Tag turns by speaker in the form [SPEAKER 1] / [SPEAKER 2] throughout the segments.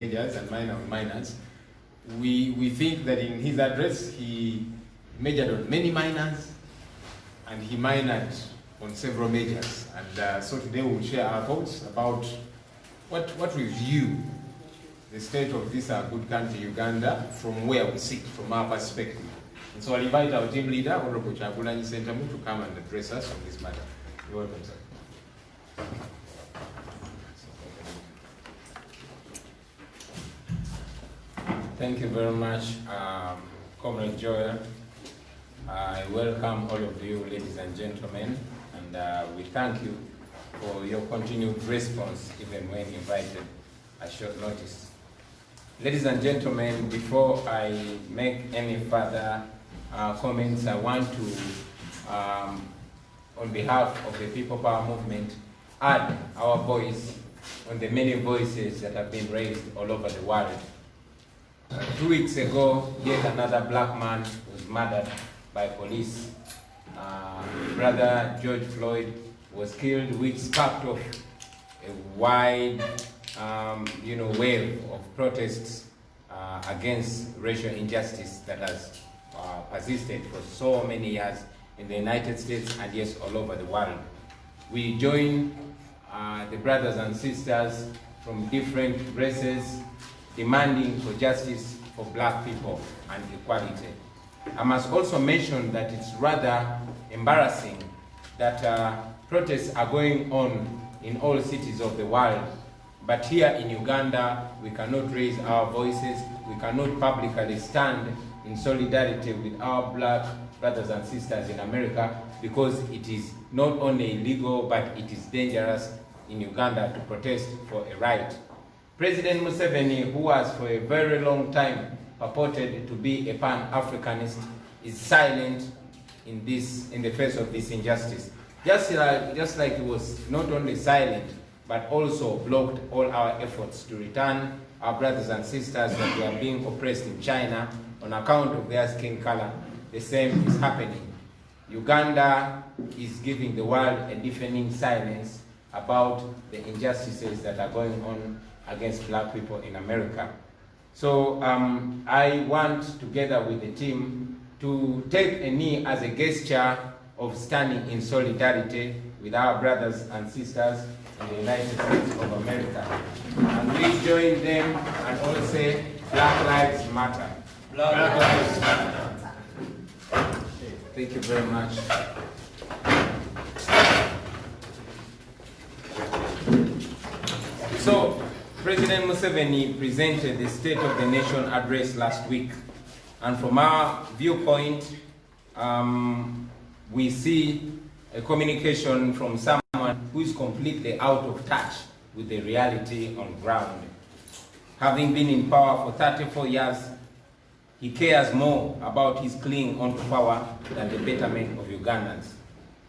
[SPEAKER 1] majors and minor on minors. We think that in his address he majored on many minors and he minored on several majors. And so today we'll share our thoughts about what we view the state of this good country, Uganda, from where we sit, from our perspective. And so I'll invite our team leader, Honorable Chagulanyi Sentamu, to come and address us on this matter. You're welcome, sir. Thank you very much, Comrade Joel. I welcome all of you, ladies and gentlemen, and we thank you for your continued response, even when invited at short notice. Ladies and gentlemen, before I make any further comments, I want to, on behalf of the People Power Movement, add our voice on the many voices that have been raised all over the world. 2 weeks ago, yet another black man was murdered by police. Brother George Floyd was killed, which sparked off a wide wave of protests against racial injustice that has persisted for so many years in the United States and yes, all over the world. We join the brothers and sisters from different races demanding for justice for black people and equality. I must also mention that it's rather embarrassing that protests are going on in all cities of the world, but here in Uganda, we cannot raise our voices, we cannot publicly stand in solidarity with our black brothers and sisters in America, because it is not only illegal, but it is dangerous in Uganda to protest for a right. President Museveni, who has for a very long time purported to be a Pan-Africanist, is silent in the face of this injustice. Just like he was not only silent, but also blocked all our efforts to return our brothers and sisters that were being oppressed in China on account of their skin color. The same is happening. Uganda is giving the world a deafening silence about the injustices that are going on against black people in America. So I want, together with the team, to take a knee as a gesture of standing in solidarity with our brothers and sisters in the United States of America. And we join them and all say, Black Lives Matter. Black Lives Matter. Thank you very much. So, President Museveni presented the State of the Nation address last week. And from our viewpoint, we see a communication from someone who is completely out of touch with the reality on ground. Having been in power for 34 years, he cares more about his clinging onto power than the betterment of Ugandans.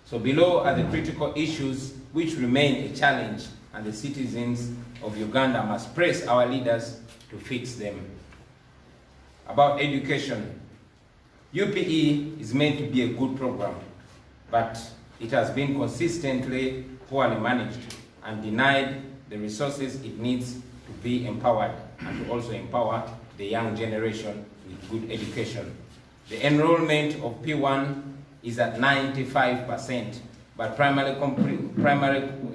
[SPEAKER 1] So below are the critical issues which remain a challenge, and the citizens of Uganda must press our leaders to fix them. About education, UPE is meant to be a good program, but it has been consistently poorly managed and denied the resources it needs to be empowered and to also empower the young generation with good education. The enrollment of P1 is at 95%, but primary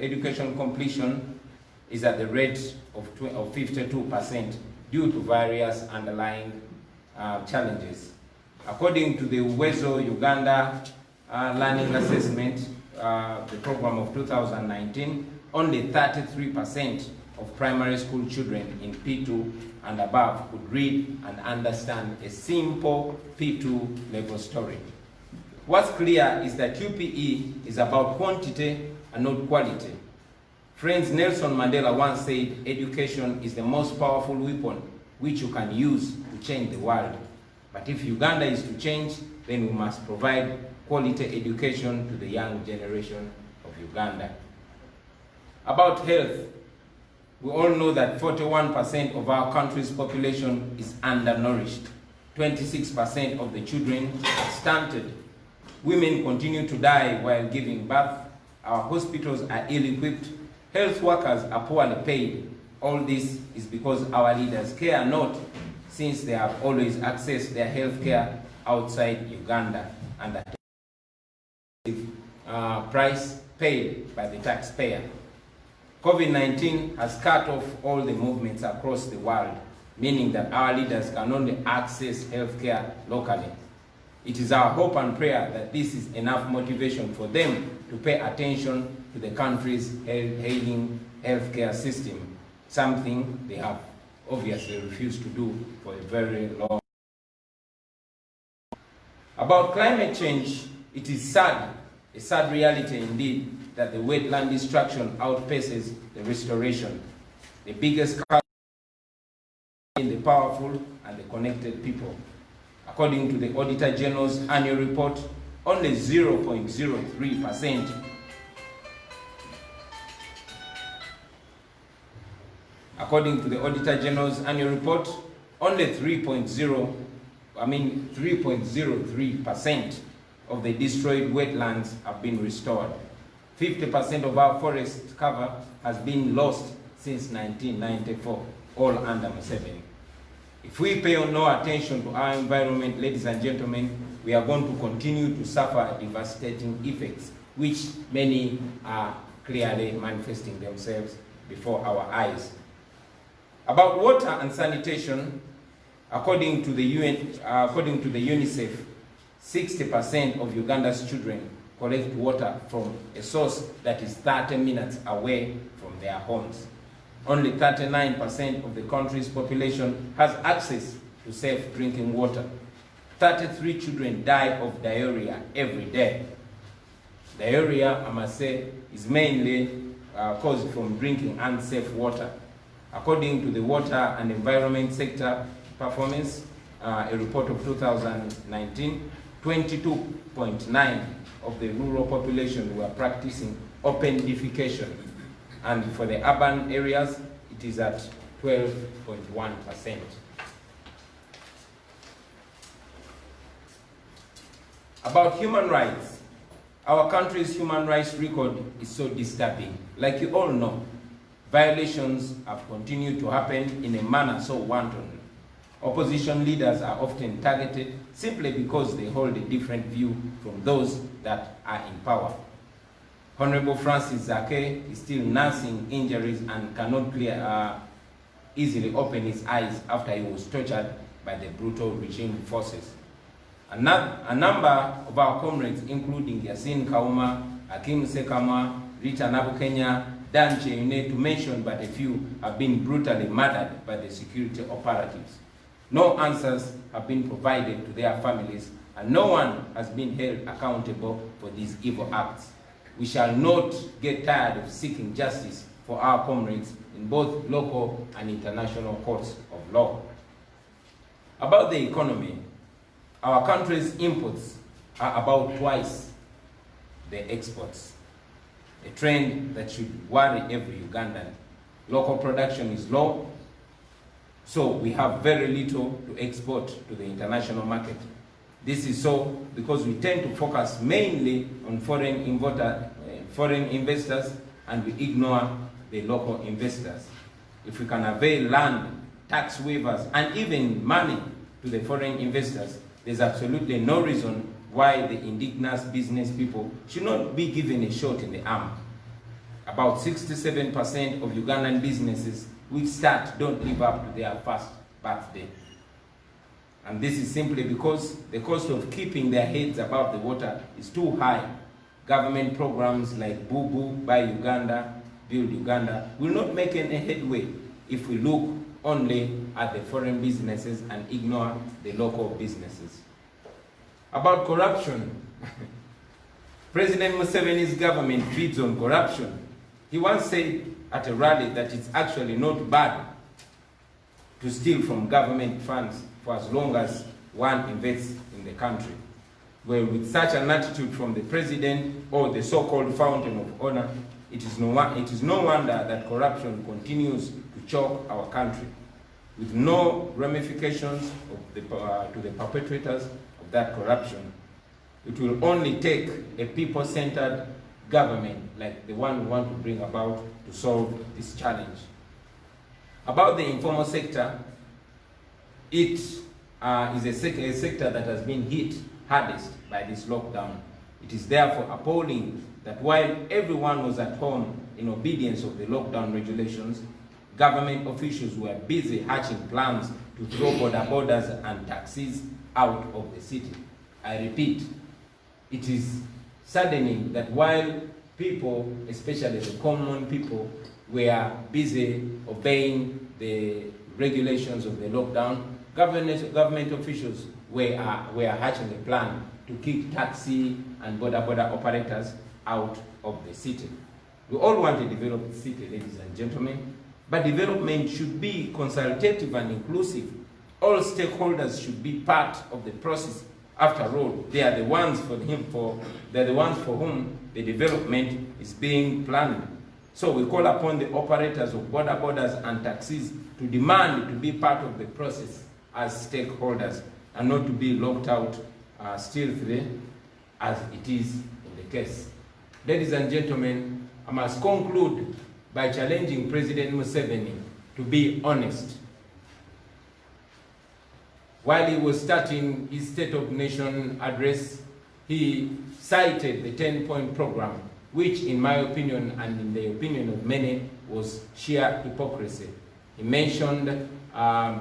[SPEAKER 1] education completion is at the rate of 52% due to various underlying challenges. According to the WEZO Uganda Learning Assessment, the program of 2019, only 33% of primary school children in P2 and above could read and understand a simple P2 level story. What's clear is that UPE is about quantity and not quality. Friends, Nelson Mandela once said, education is the most powerful weapon which you can use to change the world. But if Uganda is to change, then we must provide quality education to the young generation of Uganda. About health, we all know that 41% of our country's population is undernourished. 26% of the children are stunted. Women continue to die while giving birth. Our hospitals are ill-equipped. Health workers are poorly paid. All this is because our leaders care not, since they have always accessed their health care outside Uganda and at price paid by the taxpayer. COVID-19 has cut off all the movements across the world, meaning that our leaders can only access healthcare locally. It is our hope and prayer that this is enough motivation for them to pay attention to the country's ailing healthcare system, something they have obviously refused to do for a very long time. About climate change, it is sad, a sad reality indeed, that the wetland destruction outpaces the restoration. The biggest cause in the powerful and the connected people. According to the Auditor General's annual report, only 0.03% According to the Auditor General's annual report, only 3.03% of the destroyed wetlands have been restored. 50% of our forest cover has been lost since 1994, all under Museveni. If we pay no attention to our environment, ladies and gentlemen, we are going to continue to suffer devastating effects, which many are clearly manifesting themselves before our eyes. About water and sanitation, according to the UNICEF, 60% of Uganda's children collect water from a source that is 30 minutes away from their homes. Only 39% of the country's population has access to safe drinking water. 33 children die of diarrhea every day. Diarrhea, I must say, is mainly caused from drinking unsafe water. According to the Water and Environment Sector Performance, a report of 2019, 22.9% of the rural population were practicing open defecation, and for the urban areas, it is at 12.1%. About human rights, our country's human rights record is so disturbing. Like you all know, violations have continued to happen in a manner so wanton. Opposition leaders are often targeted simply because they hold a different view from those that are in power. Honorable Francis Zake is still nursing injuries and cannot easily open his eyes after he was tortured by the brutal regime forces. A number of our comrades, including Yasin Kauma, Hakim Sekama, Rita Nabukenya, Dan Cheune, to mention but a few, have been brutally murdered by the security operatives. No answers have been provided to their families, and no one has been held accountable for these evil acts. We shall not get tired of seeking justice for our comrades in both local and international courts of law. About the economy, our country's imports are about twice the exports, a trend that should worry every Ugandan. Local production is low, so we have very little to export to the international market. This is so because we tend to focus mainly on foreign investors, and we ignore the local investors. If we can avail land, tax waivers, and even money to the foreign investors, there's absolutely no reason why the indigenous business people should not be given a shot in the arm. About 67% of Ugandan businesses which start don't live up to their first birthday. And this is simply because the cost of keeping their heads above the water is too high. Government programs like Bobi, Buy Uganda, Build Uganda will not make any headway if we look only at the foreign businesses and ignore the local businesses. About corruption, President Museveni's government feeds on corruption. He once said at a rally that it's actually not bad to steal from government funds for as long as one invests in the country. Well, with such an attitude from the president or the so-called fountain of honor, it is no wonder that corruption continues to choke our country, with no ramifications to the perpetrators of that corruption. It will only take a people-centered government like the one we want to bring about to solve this challenge. About the informal sector, it is a sector that has been hit hardest by this lockdown. It is therefore appalling that while everyone was at home in obedience of the lockdown regulations, government officials were busy hatching plans to throw borders and taxis out of the city. I repeat, it is saddening that while people, especially the common people, were busy obeying the regulations of the lockdown, government officials were hatching a plan to kick taxi and border operators out of the city. We all want to develop the city, ladies and gentlemen, but development should be consultative and inclusive. All stakeholders should be part of the process. After all, they are the ones for whom the development is being planned. So we call upon the operators of borders and taxis to demand to be part of the process as stakeholders and not to be locked out stealthily as it is in the case. Ladies and gentlemen, I must conclude by challenging President Museveni to be honest. While he was starting his State of Nation address, he cited the 10-point program, which in my opinion and in the opinion of many was sheer hypocrisy. He mentioned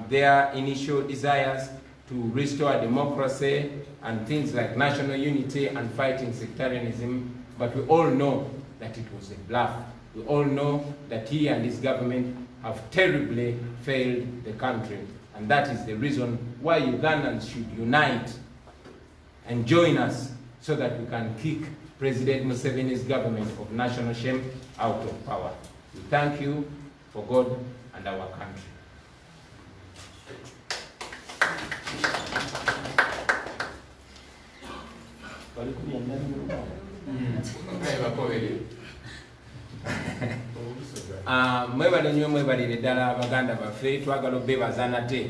[SPEAKER 1] their initial desires to restore democracy and things like national unity and fighting sectarianism, but we all know that it was a bluff. We all know that he and his government have terribly failed the country. And that is the reason why Ugandans should unite and join us so that we can kick President Museveni's government of national shame out of power. We thank you for God and our country. Mwebale nnyo mwebalire ddala abaganda baffe, twagala obeebaza nate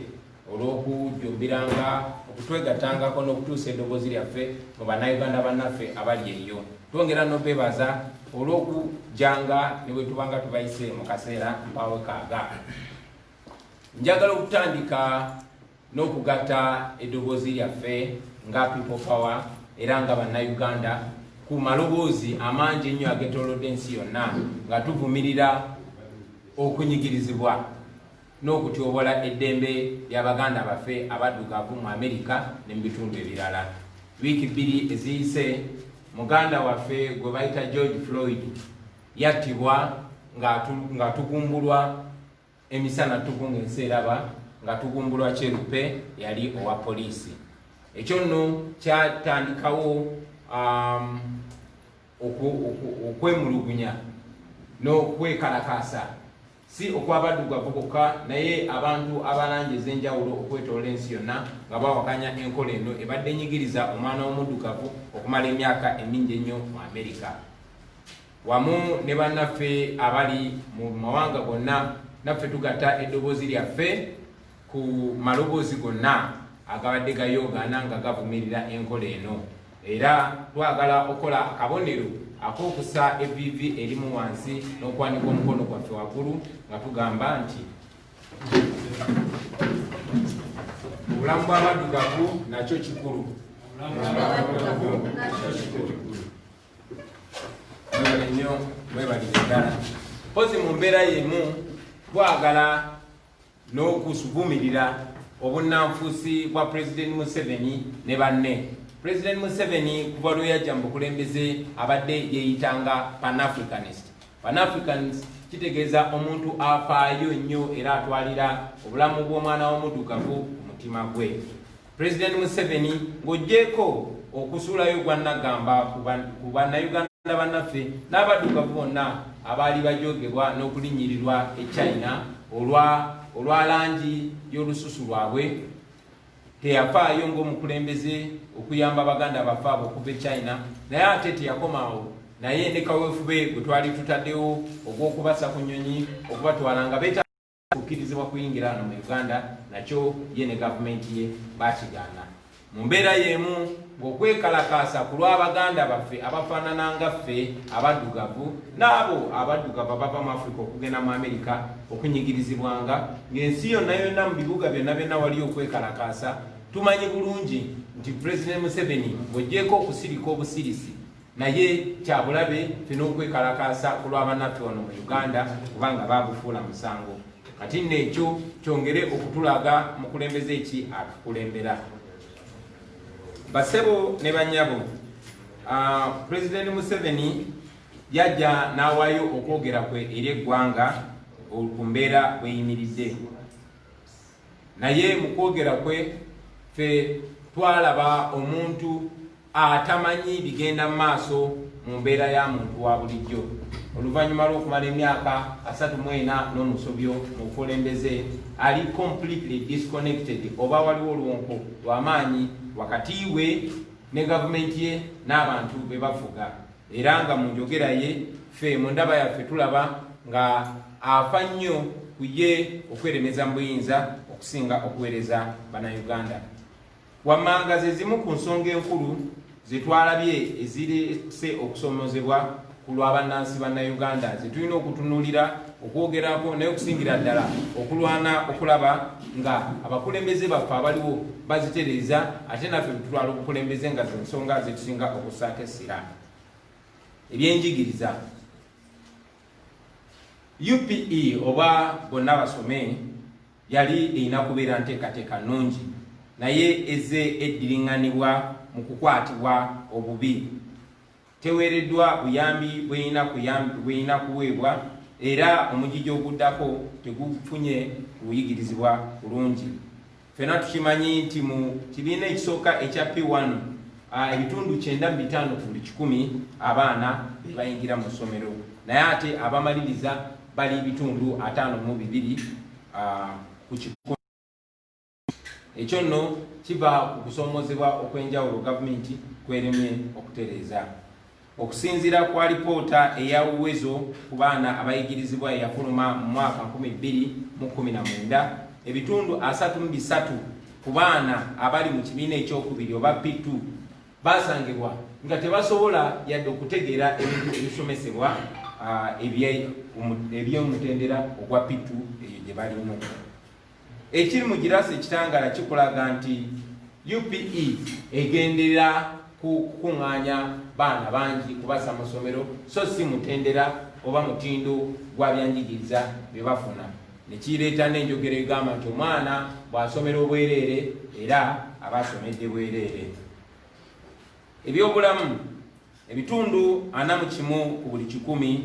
[SPEAKER 1] olw'okujjumbiranga okutwegatangako n'okutuusa eddoboozi lyaffe mu bannayuganda bannaffe abali eyo. Twongera n'obeebaza olw'okujjanga ne bwe tubanga tubayise mu kaseera mpaawe kaaga. Njagala okutandika n'okugatta eddoboozi lyaffe nga people power era nga bannayuganda ku maloboozi amangi ennyo agetolodde ensi yonna nga tuvumirira okunyigirizibwa n'okutyobola eddembe ly'abaganda baffe abaddugavu mu Amerika ne mu bitundu ebirala. Wiiki bbiri eziyise muganda waffe gwe bayita George Floyd yattibwa nga tugumbulwa emisana tugunga ensi eraba nga tugumbulwa kyerupe yali owa poliisi. Ekyo nno kyatandikawo okwemulugunya n'okwekalakaasa si okw'abaddugavu bokka naye abantu abalanja ez'enjawulo okwetoola ensi yonna nga bawakanya enkola eno ebadde enyigiriza omwana w'omuddugavu okumala emyaka emingi ennyo mu Amerika. Wamu ne bannaffe abali mu mawanga gonna, naffe tugatta eddoboozi lyaffe ku maloboozi gonna agabadde gayoogaana nga gavumirira enkola eno. Era twagala okukola akabonero ak'okussa evviivi erimu wansi n'okwanika omukono gwaffe waggulu nga tugamba nti obulamu bw'abaddugavu nakyo kikulu. Mwebale nnyo, mwebalire ddala. Mpozi mu mbeera y'emu twagala n'okusugumirira obunnanfuusi bwa President Museveni ne banne. President Museveni kuva lwe yajja mu bukulembeze abadde yeeyitanga Pan-Africanist. Pan-Africanist kitegeeza omuntu afaayo nnyo era atwalira obulamu bw'omwana w'omuddugavu ku mutima gwe. President Museveni ng'oggyeko okusuulayo gwannagamba ku bannayuganda bannaffe n'abaddugavu bonna abaali bajoogebwa n'okulinnyirirwa e China olwa langi y'olususu lwabwe. Teyafaayo ng'omukulembeze okuyamba abaganda baffe abo okuva e China, naye ate teyakomaawo, naye ne kaweefube gwe twali tutaddewo ogw'okubassa ku nnyonyi okubatwala nga beetaaga okukkirizibwa kuyingira wano mu Uganda, nakyo ye ne gavumenti ye baakigaana. mu mbeera y'emu ng'okwekalakaasa ku lw'Abaganda baffe abafaanana nga ffe abaddugavu n'abo abaddugavu abava mu Afrika okugenda mu Amerika okunyigirizibwanga ng'ensi yonna mu bibuga byonna waliyo okwekalakaasa. Tumanyi bulungi nti President Museveni bw'oggyeko okusirika obusirisi naye kyabulabe ffe n'okwekalakaasa ku lw'abannaffe wano mu Uganda kubanga baabufuula musango. Kati nno ekyo kyongere okutulaga mukulembeze ki atukulembera. Basebo ne banyabo, President Museveni yajja n'awaayo okwogera kwe eri eggwanga ku mbeera bweyimiridde. Naye mu kwogera kwe ffe twalaba omuntu atamanyi bigenda mu maaso mu mbeera ya muntu wa bulijjo. Oluvannyuma lw'okumala emyaka 34 n'omusobyo mu bukulembeze ali completely disconnected, oba waliwo oluwonko lw'amaanyi wakati we ne gavumenti ye n'abantu be bafuga. Era nga mu njogera ye ffe mu ndaba yaffe tulaba nga afa nnyo ku ye okweremeza mu buyinza okusinga okuweereza Bannayuganda. Wammanga ze zimu ku nsonga enkulu ze twalabye ezirese okusomozebwa ku lw'abannansi Bannayuganda ze tulina okutunuulira okwogerako naye okusingira ddala okulwana okulaba nga abakulembeze baffe abaliwo bazitereeza ate naffe tutwala obukulembeze nga ze nsonga zetusinga okussaako essira. Ebyenjigiriza UPE oba Bonna Basome yali erina kubeera nteekateeka nnungi naye eze eddiriŋŋanibwa mu kukwatibwa obubi. Teweereddwa buyambi bweyina kuweebwa era omugigi oguddako tegufunye kuyigirizibwa bulungi. Ffenna tukimanyi nti mu kibiina ekisooka ekya P1 ebitundu 95 ku buli 100 abaana be bayingira mu ssomero, naye ate abamaliriza bali bitundu 52 ku 100. Ekyo nno kiva ku kusoomozebwa okwenjawulo gavumenti kweremye okutereeza. Okusinziira ku alipoota eya Uwezo ku baana abayigirizibwa eyafuluma mu mwaka 2019, ebitundu 33 ku baana abali mu kibiina ekyokubiri oba P2 basangibwa nga tebasobola yadde okutegeera ebintu ebisomesebwa eby'omutendera ogwa P2 eyo gye balimu. Ekiri mu girasi ekitangala kikulaga nti UPE egenderera kukuŋŋaanya baana bangi kubassa mu ssomero so si mutendera oba mutindo gwa byanjigiriza bye bafuna. Ne kireeta n'enjogera egamba nti omwana bw'asomera obwereere era aba asomedde bwereere. Ebyobulamu ebitundu 41 ku buli 100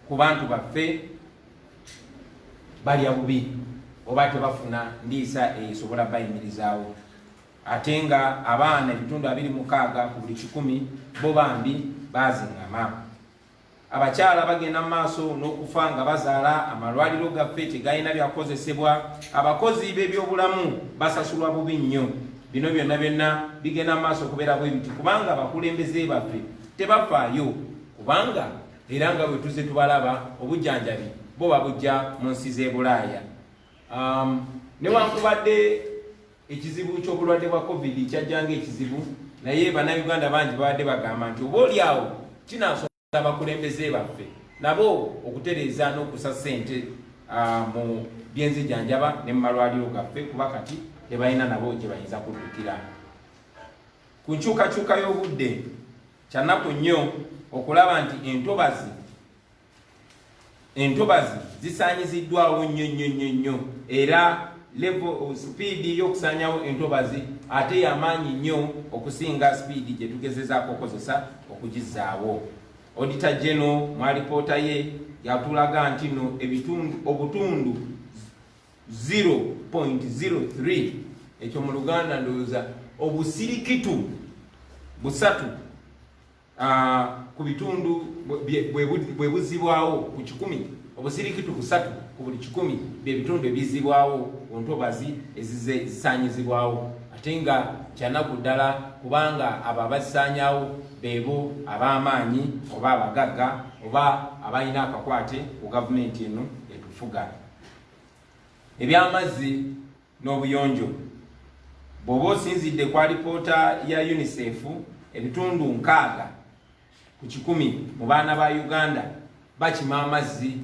[SPEAKER 1] ku bantu baffe balya bubi oba tebafuna ndiisa esobola bayimirizaawo, ate nga abaana ebitundu 26 ku buli 100 bo bambi baziŋŋama. Abakyala bagenda mu maaso n'okufa nga bazaala, amalwaliro gaffe tegalina byakozesebwa, abakozi b'ebyobulamu basasulwa bubi nnyo. Bino byonna bigenda mu maaso okubeera bwe biti kubanga abakulembeze baffe tebafaayo, kubanga era nga bwe tuze tubalaba obujjanjabi bo babujja mu nsi z'e Bulaaya. Newankubadde ekizibu ky'obulwadde bwa COVID kyajjanga ekizibu, naye Bannayuganda bangi babadde bagamba nti oba oliawo kinasomesa abakulembeze baffe nabo okutereeza n'okusa ssente mu byenzijjanjaba ne mu malwaliro gaffe kuba kati tebalina nabo gye bayinza kuddukira. Ku nkyukakyuka y'obudde kyannaku nnyo okulaba nti entobazi zisaanyiziddwawo nnyo era level speed y'okusaanyawo entobazi ate y'amaanyi nnyo okusinga speed gye tugezezaako okukozesa okugizaawo. Auditor General mu alipoota ye yatulaga nti no obutundu 0.03 ekyo mu Luganda ndowooza obusirikitu 3 ku bitundu bwe buzibwawo ku 100, obusirikitu 3 ku buli 100 bye bitundu ebizibwawo ku ntobazi ezisaanyizibwawo, ate nga kyanaku ddala kubanga abo abazisaanyaawo beebo ab'amaanyi oba abagagga oba abalina akakwate ku gavumenti eno etufuga. Ebyamazzi n'obuyonjo bw'oba osinzidde kwa alipoota ya UNICEF ebitundu 60 ku 100 mu baana ba Uganda bakima amazzi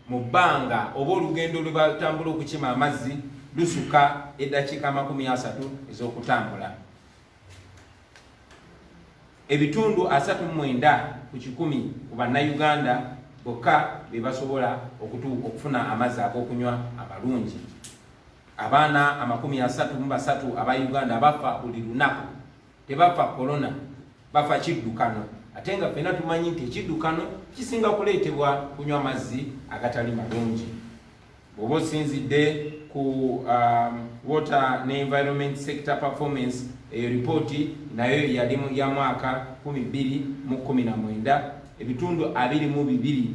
[SPEAKER 1] mu bbanga oba olugendo lwe batambula okukima amazzi lusuka eddakiika 30 ez'okutambula. Ebitundu 39 ku 100 ku bannayuganda bokka be basobola okufuna amazzi ag'okunywa amalungi. Abaana 33 aba Uganda bafa buli lunaku, tebafa korona, bafa kiddukano. Ate nga ffenna tumanyi nti ekiddukano kisinga kuleetebwa kunywa amazzi agatali malungi. Bw'oba osinzidde ku water ne environment sector performance, eyo ripooti nayo yali ya mwaka 2019, ebitundu 22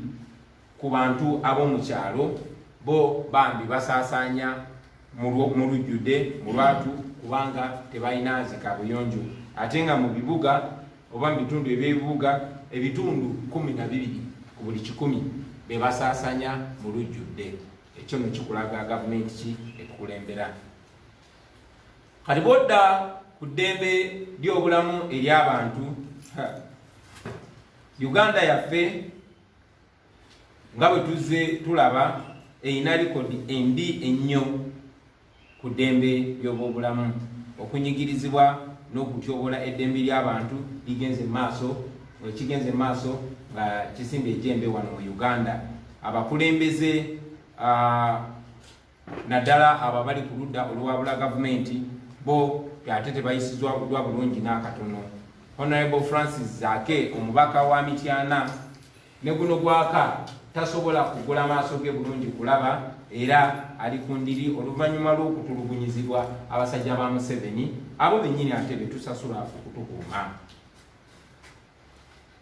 [SPEAKER 1] ku bantu ab'omu kyalo bo bambi basaasanya mu lujjudde mu lwatu kubanga tebalina zikabuyonjo. Ate nga mu bibuga oba mu bitundu eby'ebibuga ebitundu 12 ku buli 100 be basaasanya mu lujjudde. Ekyo no kikulaga gavumenti ki ekulembera. Kati bodda ku ddembe ly'obulamu ery'abantu, Uganda yaffe nga bwe tuzze tulaba eyina likodi embi ennyo ku ddembe ly'obulamu. Okunyigirizibwa n'okutyobola eddembe ly'abantu ligenze maaso nga kisimba ejjembe wano mu Uganda. Abakulembeze naddala abo bali ku ludda oluwabula gavumenti bo ate tebayisizwa bulungi n'akatono. Honorable Francis Zaake, omubaka wa Mityana, ne guno gwaka tasobola kugula maaso ge bulungi kulaba, era ali ku ndiri oluvannyuma lw'okutulugunyizibwa abasajja ba Museveni abo bennyini ate betusasula kutukuuma.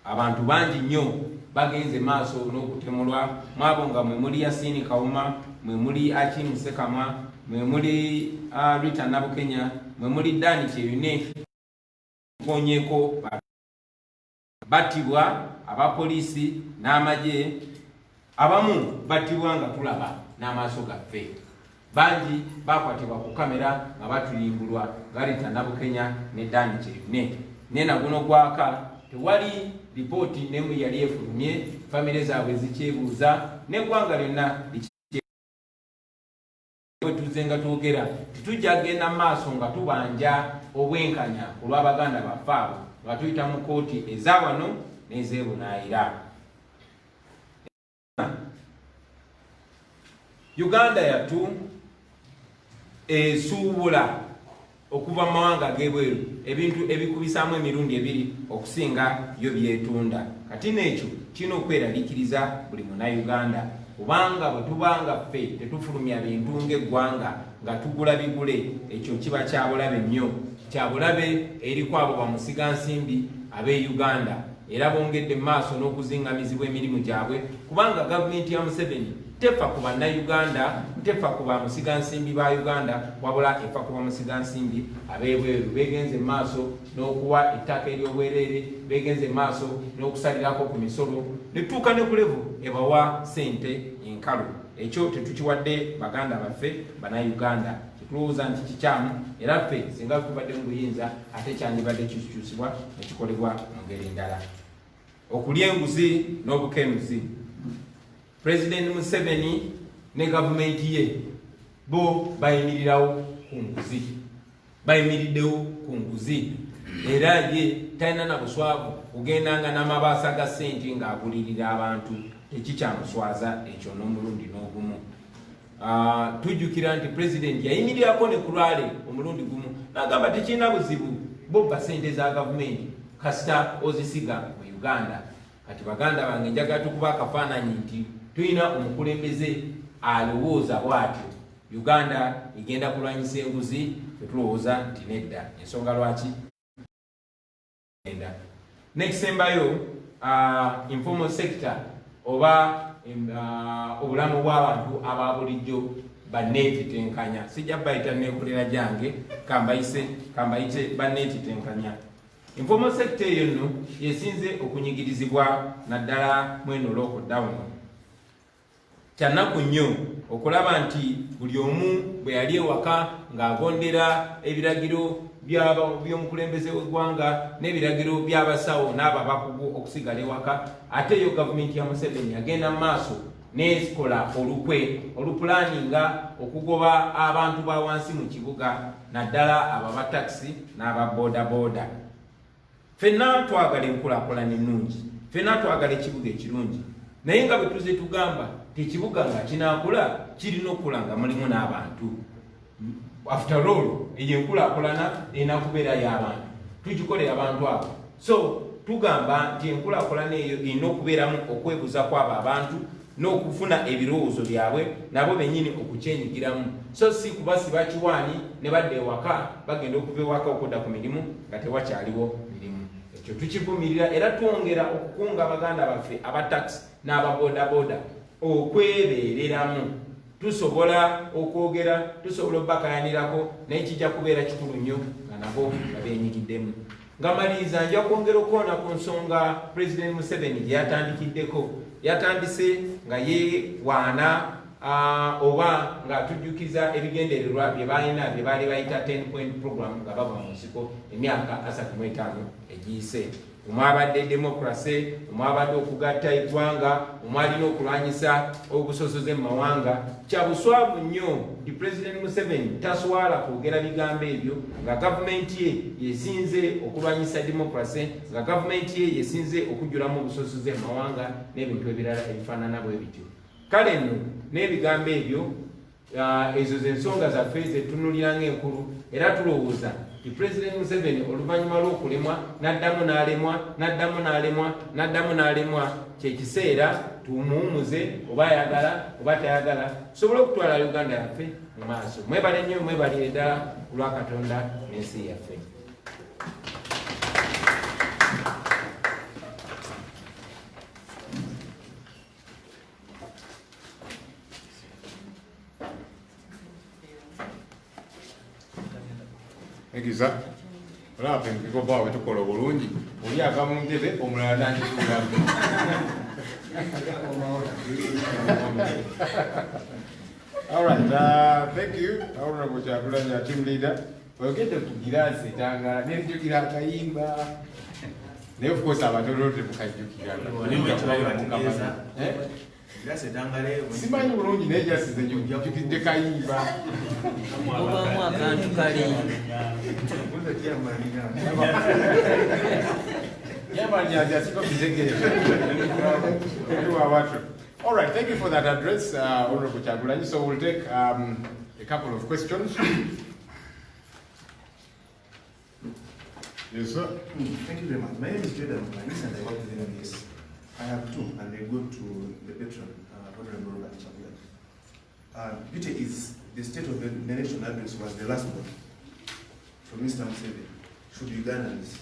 [SPEAKER 1] Abantu bangi nnyo bagenze maaso n'okutemulwa, mwabo nga mwe muli Yasini Kawuma, mwe muli Akim Sekamwa, mwe muli Rita Nabukenya, mwe muli Dani Kyeyune Konyeko. Battibwa abapoliisi n'amagye, abamu battibwa nga tulaba n'amaaso gaffe. Bangi bakwatibwa ku kamera nga batulimbulwa nga Rita Nabukenya ne Dani Kyeyune. Nena guno gwaka tewali ripooti n'emu yali efulumye, famire zaabwe zikyebuuza n'eggwanga lyonna tuzze nga twogera titujja genda maaso nga tubanja obwenkanya ku lw'Abaganda baffe abo nga tuyita mu kooti eza wano n'ez'ebunaayira. Uganda yattu esuubula okuva mu mawanga ag'ebweru ebintu ebikubisaamu emirundi 2 okusinga yo byetunda. Kati n'ekyo kirina okweraliikiriza buli Munnayuganda, kubanga bwe tubanga ffe tetufulumya bintu ng'eggwanga nga tugula bigule, ekyo kiba kyabulabe nnyo, kyabulabe eriko abo bamusigansimbi ab'e Uganda, era bongedde mu maaso n'okuzingamizibwa emirimu gyabwe, kubanga gavumenti ya Museveni tefa ku bannayuganda, tefa ku bamusigansimbi ba Uganda, wabula efa ku bamusigansimbi ab'ebweru. Begenze maaso n'okuwa ettaka ery'obwereere, begenze maaso n'okusalirako ku misolo, netuuka ne ku levu ebawa sente enkalu. Ekyo tetukiwadde Baganda baffe Bannayuganda, tulowooza nti kikyamu, era ffe singa tubadde mu buyinza ate kyandibadde kikyusibwa nekikolebwa mu ngeri endala. Okulya enguzi n'obukenuzi. President Museveni ne gavumenti ye bo bayimirirawo ku nguzi, bayimiriddewo ku nguzi, era ye talina na buswavu kugendanga n'amabaasa ga ssente ng'agulirira abantu, tekikyamuswaza ekyo n'omulundi n'ogumu. Tujjukira nti president yayimirirako ne ku lwale omulundi gumu n'agamba tekirina buzibu bobba ssente za gavumenti kasita ozisiga mu Uganda. Kati Baganda bange njagala tukuba akafaananyi nti tuyina omukulembeze alowooza bw'atyo, Uganda igenda kulwanyisa enguzi, tetulowooza nti nedda. Ensonga lwaki nekisembayo informal sector oba obulamu bw'abantu aba bulijjo banneetitenkanya. Sijja bayita neekolera gyange, kambayite banneetitenkanya. Informal sector eyo nno yesinze okunyigirizibwa naddala mweno lockdown. Kyanaku nnyo okulaba nti buli omu bwe yali ewaka ng'agondera ebiragiro by'omukulembeze w'eggwanga n'ebiragiro by'abasawo n'abo abakugu okusigala ewaka. Ate yo gavumenti ya Museveni agenda mu maaso n'ekola olupulaninga okugoba abantu ba wansi mu kibuga, naddala aba taxi n'aba boda. Ffenna twagala enkulaakulana ennungi, ffenna twagala ekibuga ekirungi, naye nga bwe tuze tugamba ekibuga nga kinaakula kirina okukula nga mulimu n'abantu. After all, eyo enkulaakulana erina kubeera y'abantu, tugikolera abantu abo. So tugamba nti enkulaakulana eyo erina okubeeramu okwebuza kw'abo abantu n'okufuna ebirowoozo byabwe nabo bennyini okukyenyigiramu. So si kubasiba kiwaani ne badda ewaka bagenda okuva ewaka okudda ku mirimu nga tewakyaliwo mirimu. Ekyo tukivumirira era twongera okukunga baganda baffe aba taxi n'aba boda okwebeereramu. Tusobola okwogera, tusobola obbakayanirako, naye kijja kubeera kikulu nnyo nga nabo nga beenyigiddemu. Nga maliriza nja kwongera okwoona ku nsonga President Museveni gye yatandikiddeko. Yatandise nga yeewaana oba ng'atujjukiza ebigendererwa bye balina bye baali bayita 10-point program nga bava mu nsiko emyaka 35 egiyise. Omwabadde demokrasi, omwabadde okugatta eggwanga, omwalina okulwanyisa obusosoze mu mawanga. Kya buswavu nnyo nti President Museveni taswala kwogera bigambo ebyo nga gavumenti ye yesinze okulwanyisa demokrasi, nga gavumenti ye yesinze okujjulamu obusosoze mu mawanga n'ebintu ebirala ebifaanana bwe bityo. Kale nno n'ebigambo ebyo ezo z'ensonga zaffe ze tutunulira ng'enkulu era tulowooza nti President Museveni oluvannyuma lw'okulemwa n'addamu n'alemwa kye kiseera tumuwumuze oba ayagala oba tayagala tusobole okutwala Uganda yaffe mu maaso. Mwebale nnyo, mwebalire ddala ku lwa Katonda n'ensi yaffe.
[SPEAKER 2] Egiza olaba enkigoba bwe tukola obulungi oli ava mu ntebe omulala nandituulamu. All right, thank you Honorable Kyagulanyi, team leader. Oyogedde ku giraasi etangala n'ebijjukira akayimba naye of course abatono temukajjukira. Simanyi bulungi naye jasize njukidde kayimba.
[SPEAKER 3] Mubamu akantu kali.
[SPEAKER 2] All right, thank you for that address, Honorable Kyagulanyi. So we'll take a couple of questions. Yes, sir.
[SPEAKER 4] Thank you very much. My name is Jordan Manis and I work with NBS. I have two, and they go to the patron, Honorable Robert Chagulanyi. Beauty is the State of the Nation address was the last one from Mr. Museveni. Should Ugandans,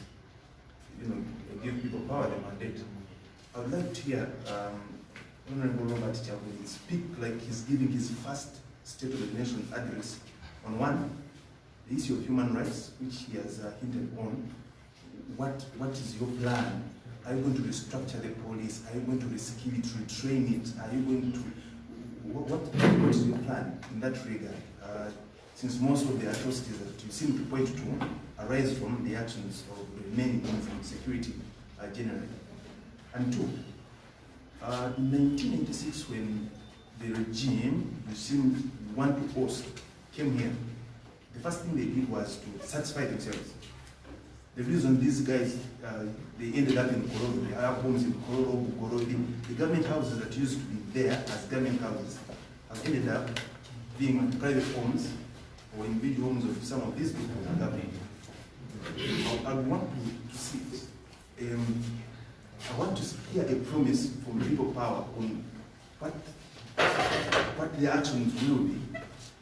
[SPEAKER 4] give people power, the mandate? I would like to hear Honorable Robert Chagulanyi speak like he's giving his first State of the Nation address on one, the issue of human rights, which he has hinted on. What is your plan? Are you going to restructure the police? Are you going to reskill it, retrain it? Are you going to, what is your plan in that regard? Since most of the atrocities that you seem to point to arise from the actions of remaining from security generally. And two, in 1986 when the regime you seem to want to host came here, the first thing they did was to satisfy themselves. The reason these guys, they ended up in Kororo, they have homes in Kororo, Bukorodi, the government houses that used to be there as government houses have ended up being private homes or individual homes of some of these people in the government. I want to see, I want to hear a promise from people power on what their actions will be,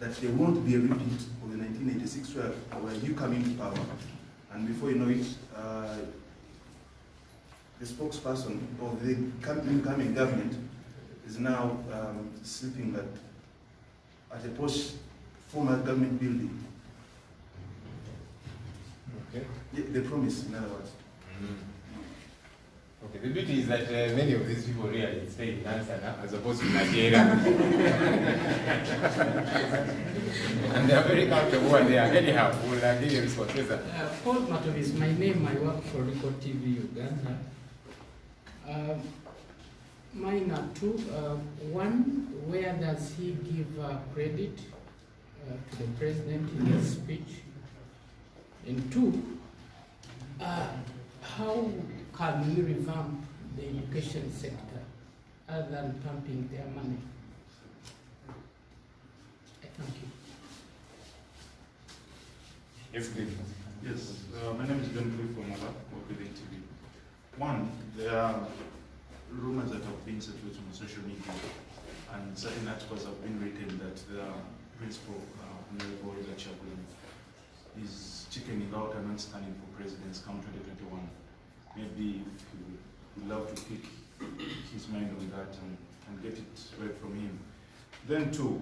[SPEAKER 4] that there won't be a repeat of the 1986 where you come into power, and before you know it, the spokesperson of the incoming government is now sleeping at a posh former government building. Okay. The promise, in other words.
[SPEAKER 2] Okay, the beauty is that many of these people really stay in Nansana as opposed to Nigeria. And they are very comfortable when they are. Anyhow, we'll give you a response. Yes, sir.
[SPEAKER 5] Paul Matov is my name. I work for Record TV Uganda. Mine are two. One, where does he give credit to the president in his speech? And two, how can we revamp the education sector other than pumping their money? Thank you.
[SPEAKER 2] Yes, please.
[SPEAKER 6] Yes, my name is John Formula, work with ATV. One, there are rumors that have been circulated on social media, and certain articles have been written that the principal Honorable Chaplain is chickening out and not standing for presidents come 2021. Maybe if you would love to pick his mind on that and get it right from him. Then two,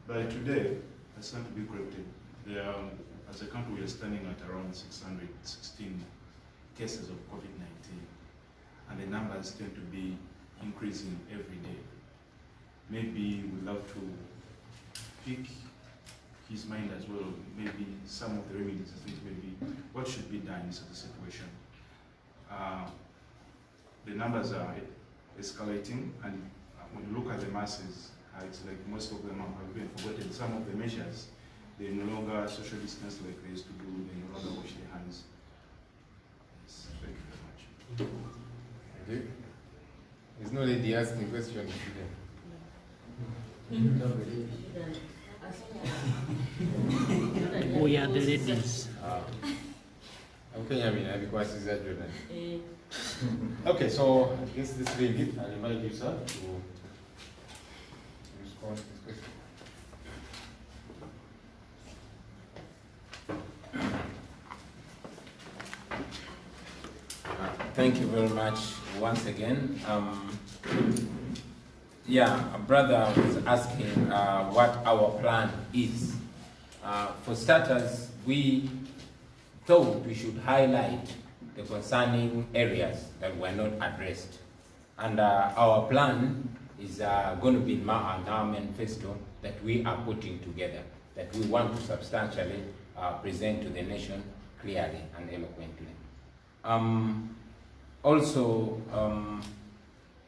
[SPEAKER 6] by today, I stand to be corrected. There are, as a country, we are standing at around 616 cases of COVID-19, and the numbers tend to be increasing every day. Maybe we'd love to pick his mind as well, maybe some of the remedies, maybe what should be done in such a situation. The numbers are escalating, and when you look at the masses, it's like most of them have been forgotten. Some of the measures, they no longer social distance like they used to do, they no longer wash their hands. Yes, thank you very much.
[SPEAKER 2] Thank you. There's no lady asking questions today.
[SPEAKER 3] We are the ladies.
[SPEAKER 2] Okay, I mean, because it's Jordan. Okay, so I guess this will give. I'll invite you, sir, to respond to this question.
[SPEAKER 1] Thank you very much once again. Yeah, a brother was asking what our plan is. For starters, we thought we should highlight the concerning areas that were not addressed. And our plan is going to be in our manifesto that we are putting together, that we want to substantially present to the nation clearly and eloquently. Also,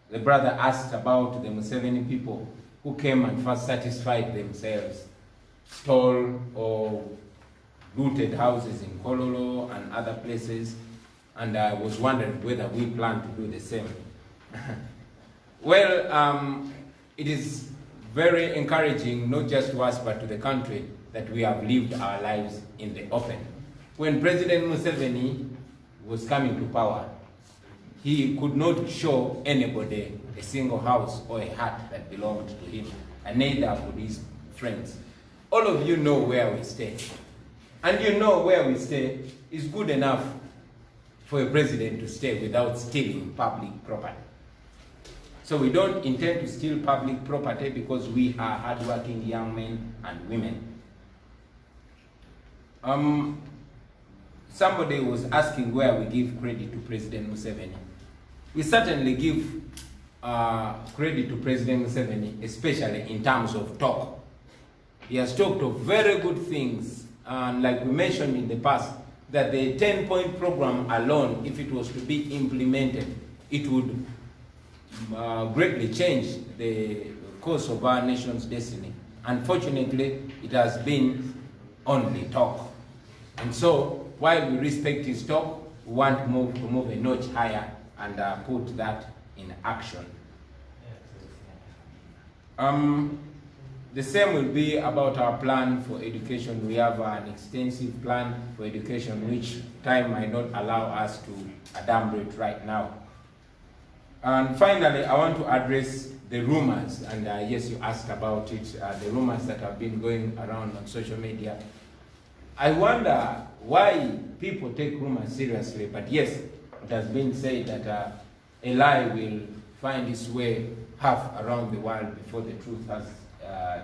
[SPEAKER 1] the brother asked about the Museveni people who came and first satisfied themselves, stole or looted houses in Kololo and other places, and I was wondering whether we plan to do the same. Well, it is very encouraging, not just to us but to the country, that we have lived our lives in the open. When President Museveni was coming to power, he could not show anybody a single house or a hut that belonged to him, and neither could his friends. All of you know where we stay. And you know where we stay is good enough for a president to stay without stealing public property. So we don't intend to steal public property because we are hardworking young men and women. Somebody was asking where we give credit to President Museveni. We certainly give credit to President Museveni, especially in terms of talk. He has talked of very good things, and like we mentioned in the past, that the 10-point program alone, if it was to be implemented, it would greatly change the course of our nation's destiny. Unfortunately, it has been only talk. And so, while we respect his talk, we want to move a notch higher and put that in action. The same will be about our plan for education. We have an extensive plan for education, which time might not allow us to adumbrate right now. And finally, I want to address the rumors, and yes, you asked about it, the rumors that have been going around on social media. I wonder why people take rumors seriously, but yes, it has been said that a lie will find its way half around the world before the truth has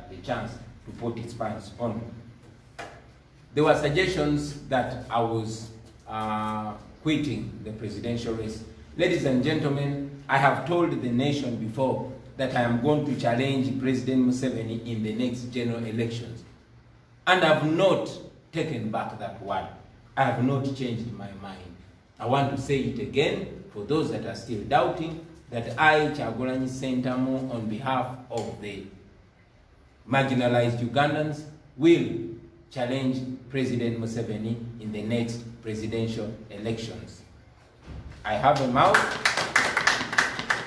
[SPEAKER 1] the chance to put its pants on. There were suggestions that I was quitting the presidential race Ladies and gentlemen, I have told the nation before that I am going to challenge President Museveni in the next general elections. And I have not taken back that word. I have not changed my mind. I want to say it again for those that are still doubting that I, Kyagulanyi Ssentamu, on behalf of the marginalized Ugandans, will challenge President Museveni in the next presidential elections. I have a mouth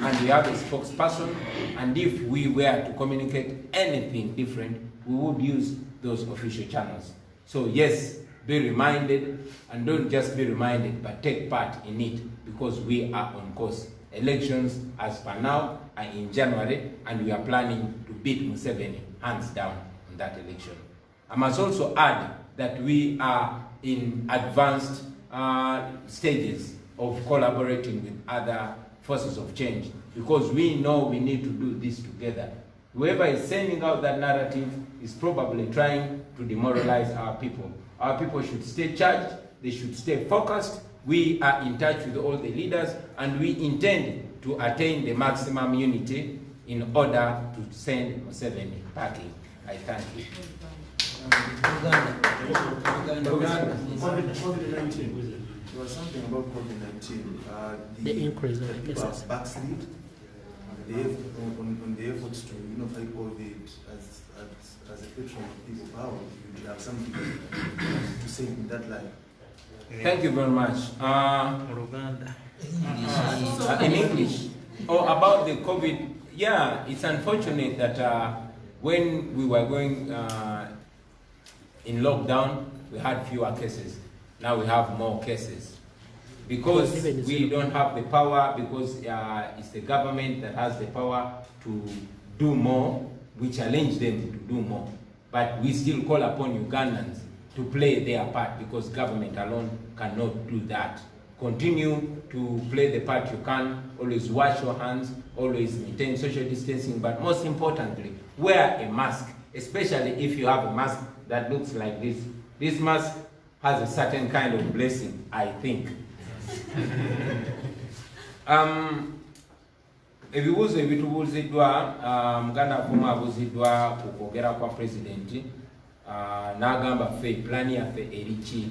[SPEAKER 1] and we have a spokesperson, and if we were to communicate anything different, we would use those official channels. So yes, be reminded, and don't just be reminded, but take part in it, because we are on course. Elections, as per now, are in January, and we are planning to beat Museveni hands down on that election. I must also add that we are in advanced stages of collaborating with other forces of change, because we know we need to do this together. Whoever is sending out that narrative is probably trying to demoralize our people. Our people should stay charged, they should stay focused. We are in touch with all the leaders, and we intend to attain the maximum unity in order to send Museveni packing. I thank you.
[SPEAKER 4] COVID-19. There was something about COVID-19.
[SPEAKER 3] The increase of
[SPEAKER 4] the
[SPEAKER 3] the
[SPEAKER 4] people
[SPEAKER 3] cases.
[SPEAKER 4] have backslid on the efforts to fight COVID as a patron of people power. You have something to say in that line.
[SPEAKER 1] Thank you very much. In English, about the COVID, yeah, it's unfortunate that when we were going in lockdown, we had fewer cases. Now we have more cases. Because we don't have the power, because it's the government that has the power to do more, we challenge them to do more. But we still call upon Ugandans to play their part, because government alone cannot do that. Continue to play the part you can, always wash your hands, always maintain social distancing, but most importantly, wear a mask, especially if you have a mask that looks like this. This mask has a certain kind of blessing, I think. Ebibuuzo ebitubuuziddwa muganda avumu abuuziddwa ku kwogera kwa pulezidenti n'agamba ffe pulaani yaffe eri ki.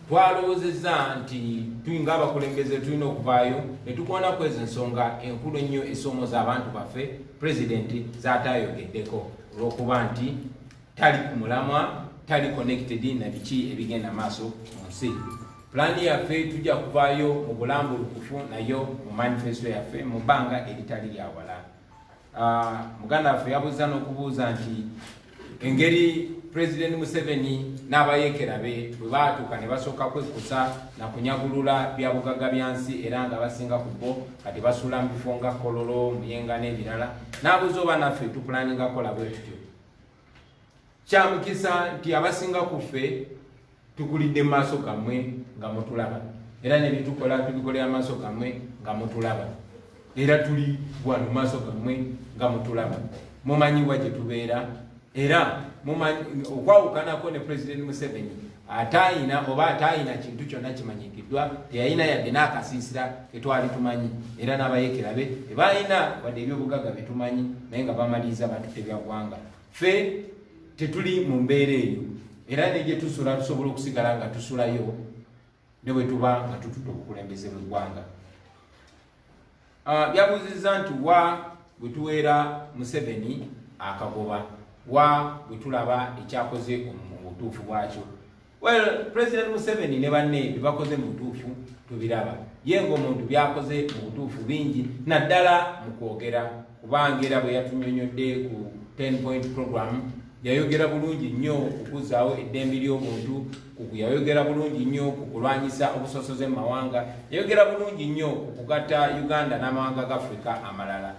[SPEAKER 1] Twalowoozezza nti tuyinga abakulembeze tulina okuvaayo ne tukoona ku ezo ensonga enkulu ennyo esoomoza abantu baffe pulezidenti zaataayogeddeko, olw'okuba nti tali ku mulamwa, tali connected na biki ebigenda maaso mu nsi. Plani yaffe tujja kuvaayo mu bulambulukufu nayo mu manifesto yaffe mu bbanga eritali lya wala. Muganda waffe yabuuza n'okubuuza nti engeri President Museveni n'abayeekera be bwe baatuuka ne basooka kwekusa na kunyagulula bya bugagga bya nsi, era nga basinga ku bo kati basuula mu bifo nga Kololo, Muyenga n'ebirala, n'abuuza oba naffe tupulaninga kola bwe tutyo. Kya mukisa nti abasinga ku ffe tukulidde mu maaso gammwe nga mutulaba, era ne bitukola tubikolera maaso gammwe nga mutulaba, era tuli wano maaso gammwe nga mutulaba. Mumanyiwa gye tubeera, era okwawukanako ne President Museveni ataayina oba ataayina kintu kyonna kimanyikiddwa, teyalina yadde n'akasiisira ketwali tumanyi, era n'abayeekera be tebalina wadde ebyobugagga bye tumanyi, naye nga bamaliriza batutte bya ggwanga. Ffe tetuli mu mbeera eyo, era ne gye tusula tusobola okusigala nga tusulayo ne bwe tuba nga tutudde obukulembeze mu ggwanga. Byabuuzizza nti wa bwe tuweera Museveni akagoba, wa bwe tulaba ekyakoze mu butuufu bwakyo. Well, President Museveni ne banne bye bakoze mu butuufu tubiraba. Ye ng'omuntu byakoze mu butuufu bingi, naddala mu kwogera, kubanga era bwe yatunyonyodde ku 10-point program yayogera bulungi nnyo okukuzaawo eddembe ly'omuntu, yayogera bulungi nnyo ku kulwanyisa obusosoze mu mawanga, yayogera bulungi nnyo ku kugatta Uganda n'amawanga ga Afrika amalala.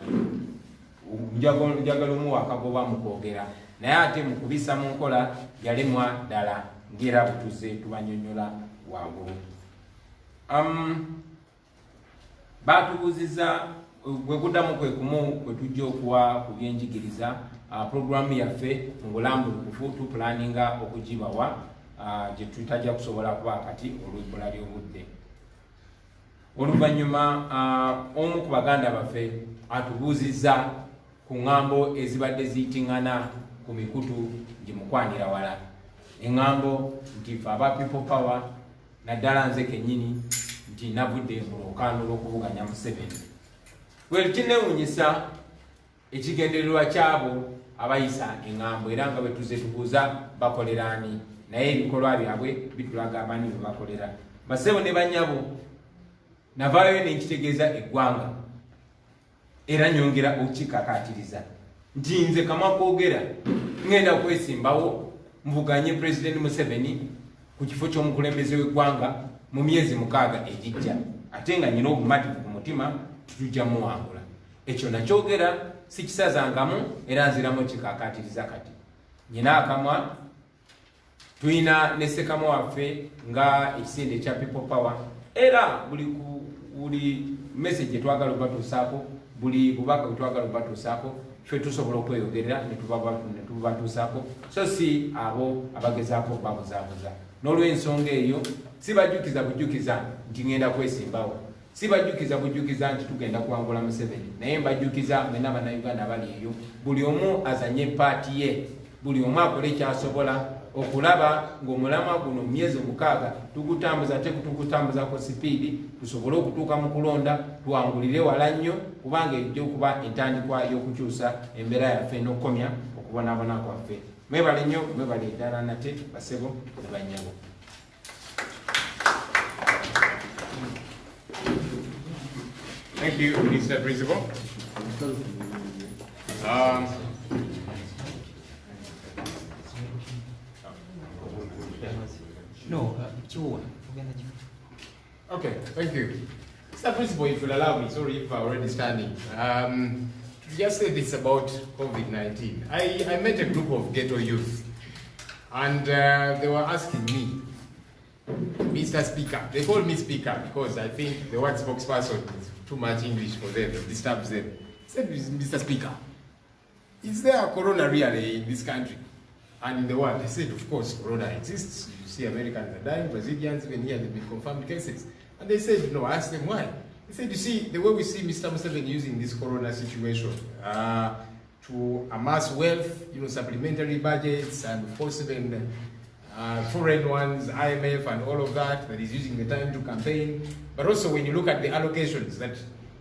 [SPEAKER 1] Njagala omuwa akagoba mu kwogera, naye ate mu kubisa mu nkola yalemwa ddala, ng'era butuze tubanyonnyola waggulu. Baatubuuzizza gwe kuddamu kwe kumu kwe tujja okuwa ku byenjigiriza. Programu yaffe mu bulambulukufu tupulaninga okugibawa gye tutajja kusobola kuba kati olw'ebbula ly'obudde. Oluvannyuma omu ku baganda baffe atubuuzizza ku ŋŋambo ezibadde ziyitingana ku mikutu gimukwanira wala. Eŋŋambo nti ffe aba people power naddala nze kennyini nti navudde mu lwokaano lw'okuvuganya Museveni. Well, kinneewuunyisa ekigendererwa kyabo abayisa eŋŋambo era nga bwe tuzze tubuuza bakolera ani, naye ebikolwa byabwe bitulaga abaani bwe bakolera. Basebo ne bannyabo navaayo ne nkitegeeza eggwanga era nyongera okukikakaatiriza nti nze kamwa kwogera ngenda kwesimbawo mvuganye President Museveni ku kifo ky'omukulembeze w'eggwanga mu myezi 6 egijja, ate nga nyina obumativu ku mutima tujja muwangula. Ekyo nakyogera sikisazangamu era nziramu kikakaatiriza kati. Nyina akamwa, tuyina ne ssekamo waffe nga ekisinde ekya people power, era buli message twagala obatuusaako, buli bubaka bwe twagala obatuusaako, ffe tusobola okweyogerera ne tubatuusaako, so si abo abagezaako babuzaabuza. N'olw'ensonga eyo sibajjukiza bujjukiza nti ngenda kwesimbawo, sibajjukiza bujjukiza nti tugenda kuwangula Museveni, naye mbajjukiza mwenna bannayuganda abali eyo, buli omu azanye paati ye, buli omu akole ekyasobola okulaba ng'omulamwa guno mu myezi 6 tugutambuza ate tukutambuzako sipiidi tusobole okutuuka mu kulonda tuwangulire wala nnyo, kubanga ejja okuba entandikwa y'okukyusa embeera yaffe n'okukomya okubonaabona kwaffe. Mwebale nnyo, mwebale ddala nate basebo ne bannyabo.
[SPEAKER 2] Thank you, Mr. Principal. Okay, thank you. Mr. Principal, if you'll allow me, sorry if I'm already standing. To just say this about COVID-19. I met a group of ghetto youth, and they were asking me, Mr. Speaker, they call me Speaker because I think the word spokesperson is too much English for them, it disturbs them. I said, Mr. Speaker, is there a corona really in this country and in the world? I said, of course, corona exists. You see Americans are dying, Brazilians, even here, they've been confirmed cases. And they said, no. I asked them why. They said, you see, the way we see Mr. Museveni using this corona situation to amass wealth, supplementary budgets, and of course even foreign ones, IMF and all of that he's using the time to campaign. But also when you look at the allocations,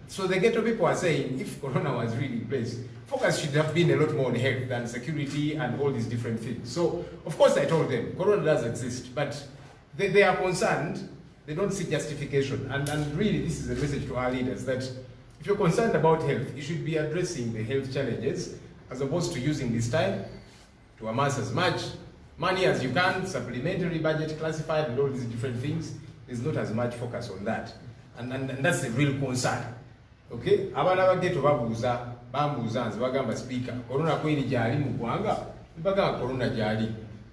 [SPEAKER 2] so the ghetto people are saying, if corona was really in place, focus should have been a lot more on health than security and all these different things. So, of course I told them, corona does exist, but they are concerned, they don't see justification. And really this is a message to our leaders that if you're concerned about health, you should be addressing the health challenges as opposed to using this time to amass as much money as you can, supplementary budget classified and all these different things. There's not as much focus on that. And that's the real concern. Okay? Abana bageto bambuuza nze bagamba speaker, corona kweri gyali mu ggwanga, bagamba corona gyali.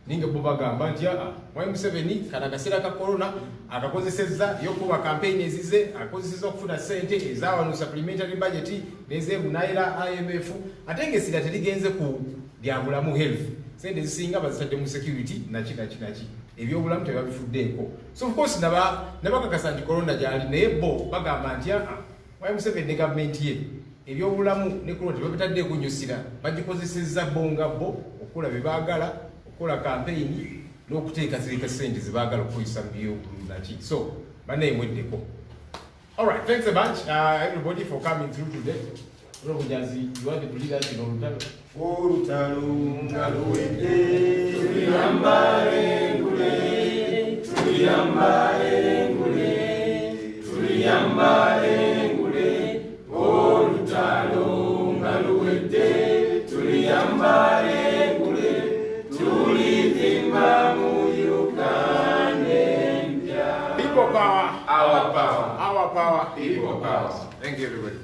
[SPEAKER 2] Ninga bo bagamba nti Mwai Museveni kana akaseera ka corona akakozesezza yokuba campaign ezize, akakozesezza okufuna ssente ezawano supplementary budget n'ezeebunaayira IMF, ate ng'essira terigenze ku byabulamu health. Sente zisinga bazitadde mu security naki. Ebyobulamu tebabifuddeeko. So of course nabakakasa nti corona gyali, naye bo bagamba nti Mwai Museveni ne gavumenti ye ebyobulamu ne corona tebabitaddeeko nnyo ssira, bagikozesezza bonga bo okukola bye baagala, okukola campaign n'okuteekateeka ssente ze baagala okukozesa mu byobulamu naki. So banneemweddeko. All right, thanks a bunch everybody for coming through today. Robujazi, you want to lead us in Olutalo ngaluwedde tuliyambale ngule olutalo ngaluwedde tuliyambale ngule tulivimba mu Uganda empya. People power, our power, our power, people power. Thank you everybody.